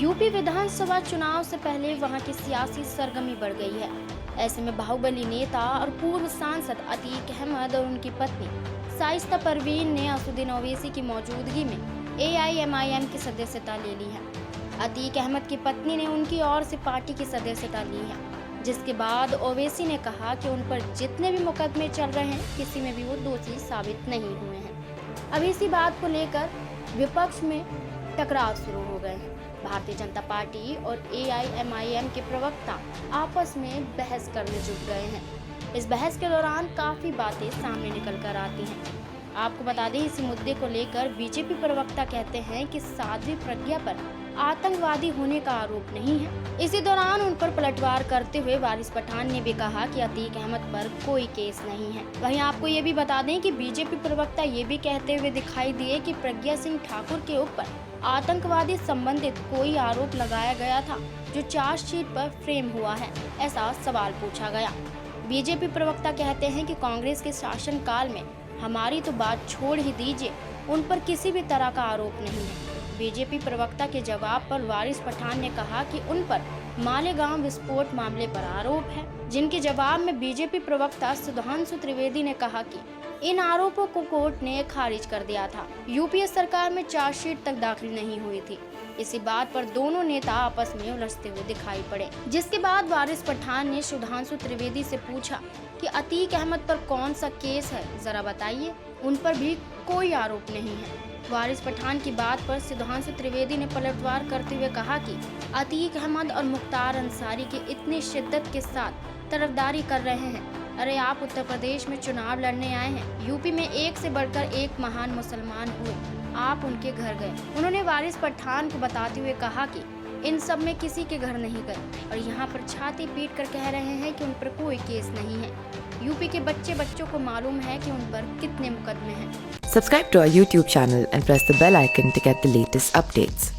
UP विधानसभा चुनाव से पहले वहां की सियासी सरगर्मी बढ़ गई है। ऐसे में बाहुबली नेता और पूर्व सांसद अतीक अहमद और उनकी पत्नी शाइस्ता परवीन ने असदुद्दीन ओवैसी की मौजूदगी में एआईएमआईएम की सदस्यता ले ली है। अतीक अहमद की पत्नी ने उनकी ओर से पार्टी की सदस्यता ली है, जिसके बाद ओवैसी ने कहा कि उन पर जितने भी मुकदमे चल रहे हैं, किसी में भी वो दोषी साबित नहीं हुए हैं। अब इसी बात को लेकर विपक्ष में टकराव शुरू हो गए हैं। भारतीय जनता पार्टी और एआईएमआईएम के प्रवक्ता आपस में बहस करने जुट गए हैं। इस बहस के दौरान काफी बातें सामने निकल कर आती हैं। आपको बता दें, इसी मुद्दे को लेकर बीजेपी प्रवक्ता कहते हैं कि साध्वी प्रज्ञा पर आतंकवादी होने का आरोप नहीं है। इसी दौरान उन पर पलटवार करते हुए वारिस पठान ने भी कहा कि अतीक अहमद पर कोई केस नहीं है। वहीं आपको ये भी बता दें कि बीजेपी प्रवक्ता ये भी कहते हुए दिखाई दिए कि प्रज्ञा सिंह ठाकुर के ऊपर आतंकवादी संबंधित कोई आरोप लगाया गया था जो चार्जशीट पर फ्रेम हुआ है, ऐसा सवाल पूछा गया। बीजेपी प्रवक्ता कहते हैं कि कांग्रेस के शासनकाल में हमारी तो बात छोड़ ही दीजिए, उन पर किसी भी तरह का आरोप नहीं है। बीजेपी प्रवक्ता के जवाब पर वारिस पठान ने कहा कि उन पर मालेगांव विस्फोट मामले पर आरोप है, जिनके जवाब में बीजेपी प्रवक्ता सुधांशु त्रिवेदी ने कहा कि इन आरोपों को कोर्ट ने खारिज कर दिया था। यूपीए सरकार में चार्जशीट तक दाखिल नहीं हुई थी। इसी बात पर दोनों नेता आपस में उलझते हुए दिखाई पड़े, जिसके बाद वारिस पठान ने सुधांशु त्रिवेदी से पूछा कि अतीक अहमद पर कौन सा केस है, जरा बताइए। उन पर भी कोई आरोप नहीं है। वारिस पठान की बात पर सुधांशु त्रिवेदी ने पलटवार करते हुए कहा कि अतीक अहमद और मुख्तार अंसारी की इतनी शिद्दत के साथ तरफदारी कर रहे हैं। अरे आप उत्तर प्रदेश में चुनाव लड़ने आए हैं, यूपी में एक से बढ़कर एक महान मुसलमान हुए, आप उनके घर गए। उन्होंने वारिस पठान को बताते हुए कहा कि इन सब में किसी के घर नहीं गए और यहाँ पर छाती पीट कर कह रहे हैं कि उन पर कोई केस नहीं है। यूपी के बच्चों को मालूम है कि उन पर कितने मुकदमे हैं। Subscribe to our YouTube channel and press the bell icon to get the latest updates.